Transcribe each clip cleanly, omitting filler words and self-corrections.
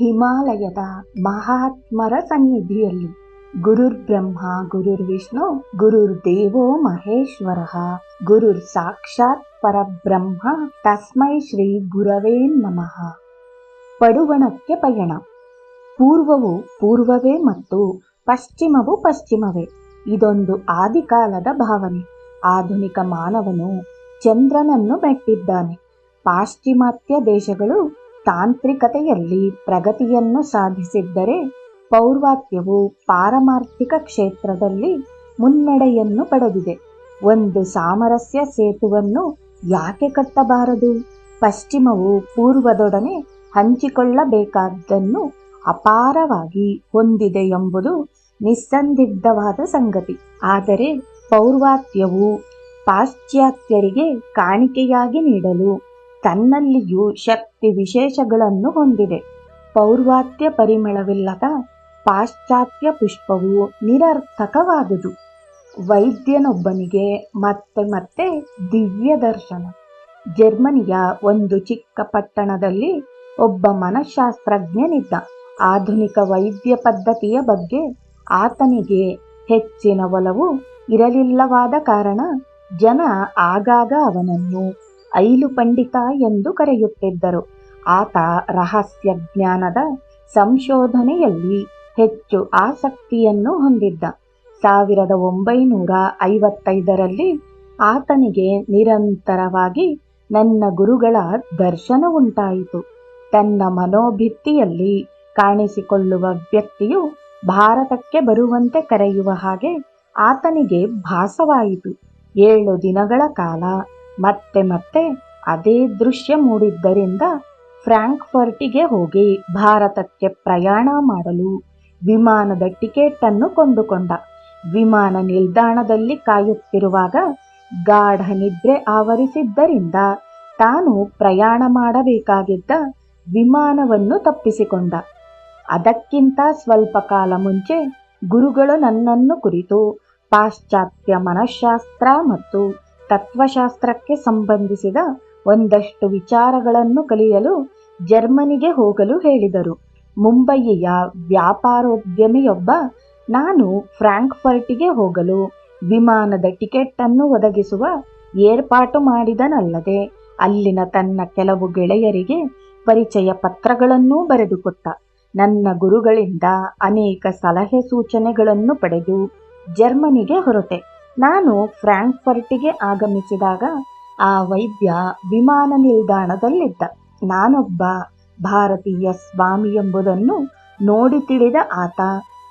ಹಿಮಾಲಯದ ಮಹಾತ್ಮರ ಸನ್ನಿಧಿಯಲ್ಲಿ ಗುರುರ್ ಬ್ರಹ್ಮ ಗುರುರ್ ವಿಷ್ಣು ಗುರುರ್ ದೇವೋ ಮಹೇಶ್ವರಃ ಗುರುರ್ ಸಾಕ್ಷಾತ್ ಪರಬ್ರಹ್ಮ ತಸ್ಮೈ ಶ್ರೀ ಗುರವೇ ನಮಃ. ಪಡುವಣಕ್ಕೆ ಪಯಣ. ಪೂರ್ವವು ಪೂರ್ವವೇ ಮತ್ತು ಪಶ್ಚಿಮವು ಪಶ್ಚಿಮವೇ. ಇದೊಂದು ಆದಿಕಾಲದ ಭಾವನೆ. ಆಧುನಿಕ ಮಾನವನು ಚಂದ್ರನನ್ನು ಮೆಟ್ಟಿದ್ದಾನೆ. ಪಾಶ್ಚಿಮಾತ್ಯ ದೇಶಗಳು ತಾಂತ್ರಿಕತೆಯಲ್ಲಿ ಪ್ರಗತಿಯನ್ನು ಸಾಧಿಸಿದ್ದರೆ ಪೌರ್ವಾತ್ಯವು ಪಾರಮಾರ್ಥಿಕ ಕ್ಷೇತ್ರದಲ್ಲಿ ಮುನ್ನಡೆಯನ್ನು ಪಡೆದಿದೆ. ಒಂದು ಸಾಮರಸ್ಯ ಸೇತುವನ್ನು ಯಾಕೆ ಕಟ್ಟಬಾರದು? ಪಶ್ಚಿಮವು ಪೂರ್ವದೊಡನೆ ಹಂಚಿಕೊಳ್ಳಬೇಕಾದ್ದನ್ನು ಅಪಾರವಾಗಿ ಹೊಂದಿದೆ ಎಂಬುದು ನಿಸ್ಸಂದಿಗ್ಧವಾದ ಸಂಗತಿ. ಆದರೆ ಪೌರ್ವಾತ್ಯವು ಪಾಶ್ಚಾತ್ಯರಿಗೆ ಕಾಣಿಕೆಯಾಗಿ ನೀಡಲು ತನ್ನಲ್ಲಿಯೂ ಶಕ್ತಿ ವಿಶೇಷಗಳನ್ನು ಹೊಂದಿದೆ. ಪೌರ್ವಾತ್ಯ ಪರಿಮಳವಿಲ್ಲದ ಪಾಶ್ಚಾತ್ಯ ಪುಷ್ಪವು ನಿರರ್ಥಕವಾದುದು. ವೈದ್ಯನೊಬ್ಬನಿಗೆ ಮತ್ತೆ ಮತ್ತೆ ದಿವ್ಯ ದರ್ಶನ. ಜರ್ಮನಿಯ ಒಂದು ಚಿಕ್ಕ ಪಟ್ಟಣದಲ್ಲಿ ಒಬ್ಬ ಮನಃಶಾಸ್ತ್ರಜ್ಞನಿದ್ದ. ಆಧುನಿಕ ವೈದ್ಯ ಪದ್ಧತಿಯ ಬಗ್ಗೆ ಆತನಿಗೆ ಹೆಚ್ಚಿನ ಒಲವು ಇರಲಿಲ್ಲವಾದ ಕಾರಣ ಜನ ಆಗಾಗ ಅವನನ್ನು ಐಲು ಪಂಡಿತ ಎಂದು ಕರೆಯುತ್ತಿದ್ದರು. ಆತ ರಹಸ್ಯ ಜ್ಞಾನದ ಸಂಶೋಧನೆಯಲ್ಲಿ ಹೆಚ್ಚು ಆಸಕ್ತಿಯನ್ನು ಹೊಂದಿದ್ದ. 1955ರಲ್ಲಿ ಆತನಿಗೆ ನಿರಂತರವಾಗಿ ನನ್ನ ಗುರುಗಳ ದರ್ಶನ ಉಂಟಾಯಿತು. ತನ್ನ ಮನೋಭಿತ್ತಿಯಲ್ಲಿ ಕಾಣಿಸಿಕೊಳ್ಳುವ ವ್ಯಕ್ತಿಯು ಭಾರತಕ್ಕೆ ಬರುವಂತೆ ಕರೆಯುವ ಹಾಗೆ ಆತನಿಗೆ ಭಾಸವಾಯಿತು. 7 ದಿನಗಳ ಕಾಲ ಮತ್ತೆ ಮತ್ತೆ ಅದೇ ದೃಶ್ಯ ಮೂಡಿದ್ದರಿಂದ ಫ್ರಾಂಕ್ಫರ್ಟಿಗೆ ಹೋಗಿ ಭಾರತಕ್ಕೆ ಪ್ರಯಾಣ ಮಾಡಲು ವಿಮಾನದ ಟಿಕೆಟ್ ಅನ್ನು ಕೊಂಡುಕೊಂಡ. ವಿಮಾನ ನಿಲ್ದಾಣದಲ್ಲಿ ಕಾಯುತ್ತಿರುವಾಗ ಗಾಢ ನಿದ್ರೆ ಆವರಿಸಿದ್ದರಿಂದ ತಾನು ಪ್ರಯಾಣ ಮಾಡಬೇಕಾಗಿದ್ದ ವಿಮಾನವನ್ನು ತಪ್ಪಿಸಿಕೊಂಡ. ಅದಕ್ಕಿಂತ ಸ್ವಲ್ಪ ಕಾಲ ಮುಂಚೆ ಗುರುಗಳು ನನ್ನನ್ನು ಕುರಿತು ಪಾಶ್ಚಾತ್ಯ ಮನಃಶಾಸ್ತ್ರ ಮತ್ತು ತತ್ವಶಾಸ್ತ್ರಕ್ಕೆ ಸಂಬಂಧಿಸಿದ ಒಂದಷ್ಟು ವಿಚಾರಗಳನ್ನು ಕಲಿಯಲು ಜರ್ಮನಿಗೆ ಹೋಗಲು ಹೇಳಿದರು. ಮುಂಬಯಿಯ ವ್ಯಾಪಾರೋದ್ಯಮಿಯೊಬ್ಬ ನಾನು ಫ್ರಾಂಕ್ಫರ್ಟಿಗೆ ಹೋಗಲು ವಿಮಾನದ ಟಿಕೆಟ್ ಅನ್ನು ಒದಗಿಸುವ ಏರ್ಪಾಟು ಮಾಡಿದನಲ್ಲದೆ ಅಲ್ಲಿನ ತನ್ನ ಕೆಲವು ಗೆಳೆಯರಿಗೆ ಪರಿಚಯ ಪತ್ರಗಳನ್ನೂ ಬರೆದುಕೊಟ್ಟ. ನನ್ನ ಗುರುಗಳಿಂದ ಅನೇಕ ಸಲಹೆ ಸೂಚನೆಗಳನ್ನು ಪಡೆದು ಜರ್ಮನಿಗೆ ಹೊರಟೆ. ನಾನು ಫ್ರಾಂಕ್ಫರ್ಟಿಗೆ ಆಗಮಿಸಿದಾಗ ಆ ವೈದ್ಯ ವಿಮಾನ ನಿಲ್ದಾಣದಲ್ಲಿದ್ದ. ನಾನೊಬ್ಬ ಭಾರತೀಯ ಸ್ವಾಮಿ ಎಂಬುದನ್ನು ನೋಡಿ ತಿಳಿದ ಆತ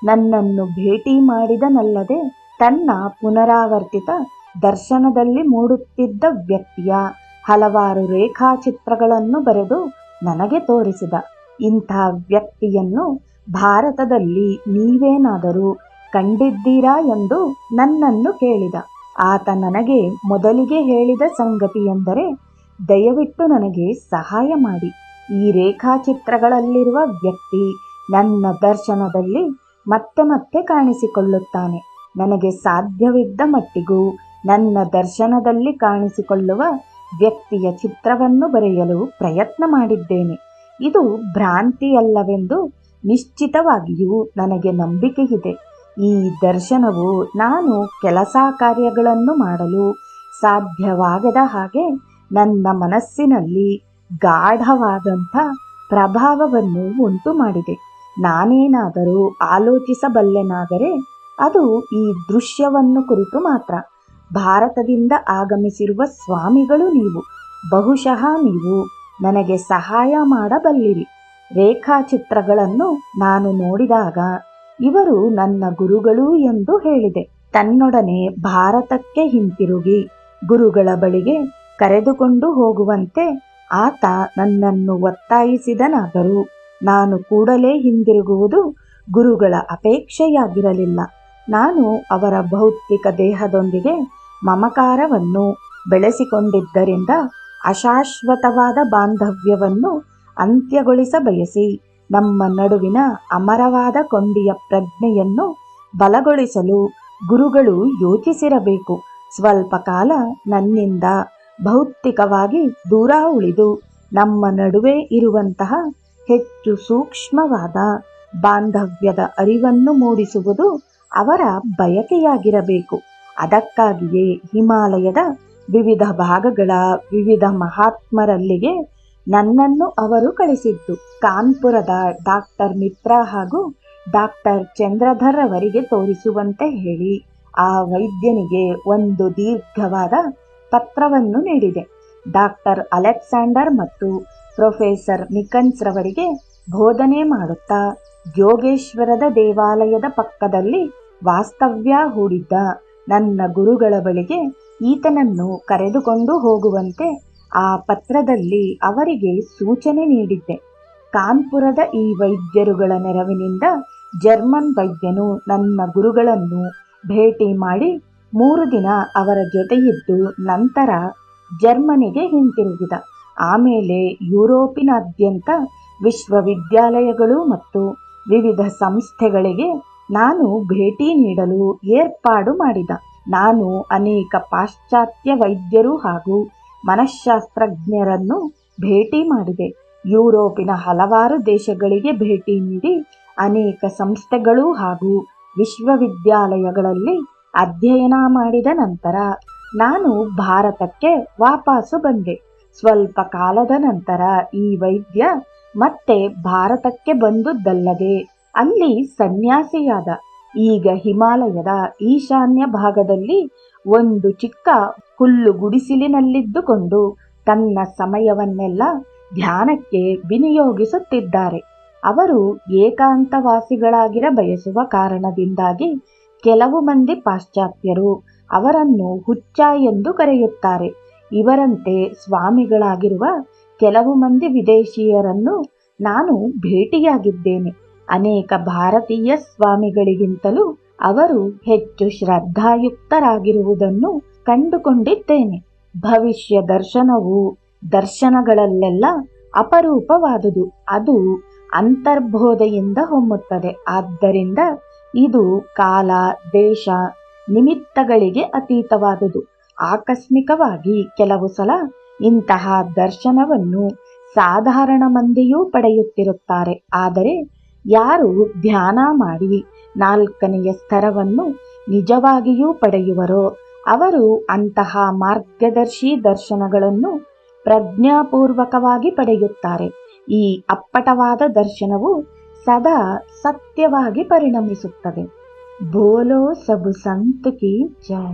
ನನ್ನನ್ನು ಭೇಟಿ ಮಾಡಿದನಲ್ಲದೆ ತನ್ನ ಪುನರಾವರ್ತಿತ ದರ್ಶನದಲ್ಲಿ ಮೂಡುತ್ತಿದ್ದ ವ್ಯಕ್ತಿಯ ಹಲವಾರು ರೇಖಾಚಿತ್ರಗಳನ್ನು ಬರೆದು ನನಗೆ ತೋರಿಸಿದ. ಇಂಥ ವ್ಯಕ್ತಿಯನ್ನು ಭಾರತದಲ್ಲಿ ನೀವೇನಾದರೂ ಕಂಡಿದ್ದೀರಾ ಎಂದು ನನ್ನನ್ನು ಕೇಳಿದ. ಆತ ನನಗೆ ಮೊದಲಿಗೆ ಹೇಳಿದ ಸಂಗತಿಯೆಂದರೆ, ದಯವಿಟ್ಟು ನನಗೆ ಸಹಾಯ ಮಾಡಿ. ಈ ರೇಖಾಚಿತ್ರಗಳಲ್ಲಿರುವ ವ್ಯಕ್ತಿ ನನ್ನ ದರ್ಶನದಲ್ಲಿ ಮತ್ತೆ ಮತ್ತೆ ಕಾಣಿಸಿಕೊಳ್ಳುತ್ತಾನೆ. ನನಗೆ ಸಾಧ್ಯವಿದ್ದ ಮಟ್ಟಿಗೂ ನನ್ನ ದರ್ಶನದಲ್ಲಿ ಕಾಣಿಸಿಕೊಳ್ಳುವ ವ್ಯಕ್ತಿಯ ಚಿತ್ರವನ್ನು ಬರೆಯಲು ಪ್ರಯತ್ನ ಮಾಡಿದ್ದೇನೆ. ಇದು ಭ್ರಾಂತಿಯಲ್ಲವೆಂದು ನಿಶ್ಚಿತವಾಗಿಯೂ ನನಗೆ ನಂಬಿಕೆಯಿದೆ. ಈ ದರ್ಶನವು ನಾನು ಕೆಲಸ ಕಾರ್ಯಗಳನ್ನು ಮಾಡಲು ಸಾಧ್ಯವಾಗದ ಹಾಗೆ ನನ್ನ ಮನಸ್ಸಿನಲ್ಲಿ ಗಾಢವಾದಂಥ ಪ್ರಭಾವವನ್ನು ಉಂಟು ಮಾಡಿದೆ. ನಾನೇನಾದರೂ ಆಲೋಚಿಸಬಲ್ಲೆನಾದರೆ ಅದು ಈ ದೃಶ್ಯವನ್ನು ಕುರಿತು ಮಾತ್ರ. ಭಾರತದಿಂದ ಆಗಮಿಸಿರುವ ಸ್ವಾಮಿಗಳು ನೀವು. ಬಹುಶಃ ನೀವು ನನಗೆ ಸಹಾಯ ಮಾಡಬಲ್ಲಿರಿ. ರೇಖಾಚಿತ್ರಗಳನ್ನು ನಾನು ನೋಡಿದಾಗ ಇವರು ನನ್ನ ಗುರುಗಳು ಎಂದು ಹೇಳಿದೆ. ತನ್ನೊಡನೆ ಭಾರತಕ್ಕೆ ಹಿಂತಿರುಗಿ ಗುರುಗಳ ಬಳಿಗೆ ಕರೆದುಕೊಂಡು ಹೋಗುವಂತೆ ಆತ ನನ್ನನ್ನು ಒತ್ತಾಯಿಸಿದನಾದರೂ ನಾನು ಕೂಡಲೇ ಹಿಂದಿರುಗುವುದು ಗುರುಗಳ ಅಪೇಕ್ಷೆಯಾಗಿರಲಿಲ್ಲ. ನಾನು ಅವರ ಭೌತಿಕ ದೇಹದೊಂದಿಗೆ ಮಮಕಾರವನ್ನು ಬೆಳೆಸಿಕೊಂಡಿದ್ದರಿಂದ ಅಶಾಶ್ವತವಾದ ಬಾಂಧವ್ಯವನ್ನು ಅಂತ್ಯಗೊಳಿಸ ಬಯಸಿ ನಮ್ಮ ನಡುವಿನ ಅಮರವಾದ ಕೊಂಡಿಯ ಪ್ರಜ್ಞೆಯನ್ನು ಬಲಗೊಳಿಸಲು ಗುರುಗಳು ಯೋಚಿಸಿರಬೇಕು. ಸ್ವಲ್ಪ ಕಾಲ ನನ್ನಿಂದ ಭೌತಿಕವಾಗಿ ದೂರ ಉಳಿದು ನಮ್ಮ ನಡುವೆ ಇರುವಂತಹ ಹೆಚ್ಚು ಸೂಕ್ಷ್ಮವಾದ ಬಾಂಧವ್ಯದ ಅರಿವನ್ನು ಮೂಡಿಸುವುದು ಅವರ ಬಯಕೆಯಾಗಿರಬೇಕು. ಅದಕ್ಕಾಗಿಯೇ ಹಿಮಾಲಯದ ವಿವಿಧ ಭಾಗಗಳ ವಿವಿಧ ಮಹಾತ್ಮರಲ್ಲಿಗೆ ನನ್ನನ್ನು ಅವರು ಕಳಿಸಿದ್ದು. ಕಾನ್ಪುರದ ಡಾಕ್ಟರ್ ಮಿತ್ರ ಹಾಗೂ ಡಾಕ್ಟರ್ ಚಂದ್ರಧರ್ ಅವರಿಗೆ ತೋರಿಸುವಂತೆ ಹೇಳಿ ಆ ವೈದ್ಯನಿಗೆ ಒಂದು ದೀರ್ಘವಾದ ಪತ್ರವನ್ನು ನೀಡಿದೆ. ಡಾಕ್ಟರ್ ಅಲೆಕ್ಸಾಂಡರ್ ಮತ್ತು ಪ್ರೊಫೆಸರ್ ನಿಕನ್ಸ್ ರವರಿಗೆ ಬೋಧನೆ ಮಾಡುತ್ತಾ ಯೋಗೇಶ್ವರದ ದೇವಾಲಯದ ಪಕ್ಕದಲ್ಲಿ ವಾಸ್ತವ್ಯ ಹೂಡಿದ್ದ ನನ್ನ ಗುರುಗಳ ಬಳಿಗೆ ಈತನನ್ನು ಕರೆದುಕೊಂಡು ಹೋಗುವಂತೆ ಆ ಪತ್ರದಲ್ಲಿ ಅವರಿಗೆ ಸೂಚನೆ ನೀಡಿದ್ದೆ. ಕಾನ್ಪುರದ ಈ ವೈದ್ಯರುಗಳ ನೆರವಿನಿಂದ ಜರ್ಮನ್ ವೈದ್ಯನು ನನ್ನ ಗುರುಗಳನ್ನು ಭೇಟಿ ಮಾಡಿ 3 ದಿನ ಅವರ ಜೊತೆಯಿದ್ದು ನಂತರ ಜರ್ಮನಿಗೆ ಹಿಂತಿರುಗಿದ. ಆಮೇಲೆ ಯುರೋಪಿನಾದ್ಯಂತ ವಿಶ್ವವಿದ್ಯಾಲಯಗಳು ಮತ್ತು ವಿವಿಧ ಸಂಸ್ಥೆಗಳಿಗೆ ನಾನು ಭೇಟಿ ನೀಡಲು ಏರ್ಪಾಡು ಮಾಡಿದ. ನಾನು ಅನೇಕ ಪಾಶ್ಚಾತ್ಯ ವೈದ್ಯರು ಹಾಗೂ ಮನಃಶಾಸ್ತ್ರಜ್ಞರನ್ನು ಭೇಟಿ ಮಾಡಿದೆ. ಯುರೋಪಿನ ಹಲವಾರು ದೇಶಗಳಿಗೆ ಭೇಟಿ ನೀಡಿ ಅನೇಕ ಸಂಸ್ಥೆಗಳು ಹಾಗೂ ವಿಶ್ವವಿದ್ಯಾಲಯಗಳಲ್ಲಿ ಅಧ್ಯಯನ ಮಾಡಿದ ನಂತರ ನಾನು ಭಾರತಕ್ಕೆ ವಾಪಸ್ಸು ಬಂದೆ. ಸ್ವಲ್ಪ ಕಾಲದ ನಂತರ ಈ ವೈದ್ಯ ಮತ್ತೆ ಭಾರತಕ್ಕೆ ಬಂದುದಲ್ಲದೆ ಅಲ್ಲಿ ಸನ್ಯಾಸಿಯಾದ. ಈಗ ಹಿಮಾಲಯದ ಈಶಾನ್ಯ ಭಾಗದಲ್ಲಿ ಒಂದು ಚಿಕ್ಕ ಹುಲ್ಲು ಗುಡಿಸಿಲಿನಲ್ಲಿದ್ದುಕೊಂಡು ತನ್ನ ಸಮಯವನ್ನೆಲ್ಲ ಧ್ಯಾನಕ್ಕೆ ವಿನಿಯೋಗಿಸುತ್ತಿದ್ದಾರೆ. ಅವರು ಏಕಾಂತವಾಸಿಗಳಾಗಿರ ಬಯಸುವ ಕಾರಣದಿಂದಾಗಿ ಕೆಲವು ಮಂದಿ ಪಾಶ್ಚಾತ್ಯರು ಅವರನ್ನು ಹುಚ್ಚ ಎಂದು ಕರೆಯುತ್ತಾರೆ. ಇವರಂತೆ ಸ್ವಾಮಿಗಳಾಗಿರುವ ಕೆಲವು ಮಂದಿ ವಿದೇಶಿಯರನ್ನು ನಾನು ಭೇಟಿಯಾಗಿದ್ದೇನೆ. ಅನೇಕ ಭಾರತೀಯ ಸ್ವಾಮಿಗಳಿಗಿಂತಲೂ ಅವರು ಹೆಚ್ಚು ಶ್ರದ್ಧಾಯುಕ್ತರಾಗಿರುವುದನ್ನು ಕಂಡುಕೊಂಡಿದ್ದೇನೆ. ಭವಿಷ್ಯ ದರ್ಶನವು ದರ್ಶನಗಳಲ್ಲೆಲ್ಲ ಅಪರೂಪವಾದುದು. ಅದು ಅಂತರ್ಬೋಧೆಯಿಂದ ಹೊಮ್ಮುತ್ತದೆ. ಆದ್ದರಿಂದ ಇದು ಕಾಲ, ದೇಶ, ನಿಮಿತ್ತಗಳಿಗೆ ಅತೀತವಾದುದು. ಆಕಸ್ಮಿಕವಾಗಿ ಕೆಲವು ಸಲ ಇಂತಹ ದರ್ಶನವನ್ನು ಸಾಧಾರಣ ಮಂದಿಯೂ ಪಡೆಯುತ್ತಿರುತ್ತಾರೆ. ಆದರೆ ಯಾರು ಧ್ಯಾನ ಮಾಡಿ 4ನೆಯ ಸ್ತರವನ್ನು ನಿಜವಾಗಿಯೂ ಪಡೆಯುವರೋ ಅವರು ಅಂತಹ ಮಾರ್ಗದರ್ಶಿ ದರ್ಶನಗಳನ್ನು ಪ್ರಜ್ಞಾಪೂರ್ವಕವಾಗಿ ಪಡೆಯುತ್ತಾರೆ. ಈ ಅಪ್ಪಟವಾದ ದರ್ಶನವು ಸದಾ ಸತ್ಯವಾಗಿ ಪರಿಣಮಿಸುತ್ತದೆ. ಬೋಲೋ ಸಬ್ ಸಂತ್ ಕಿ ಜೈ.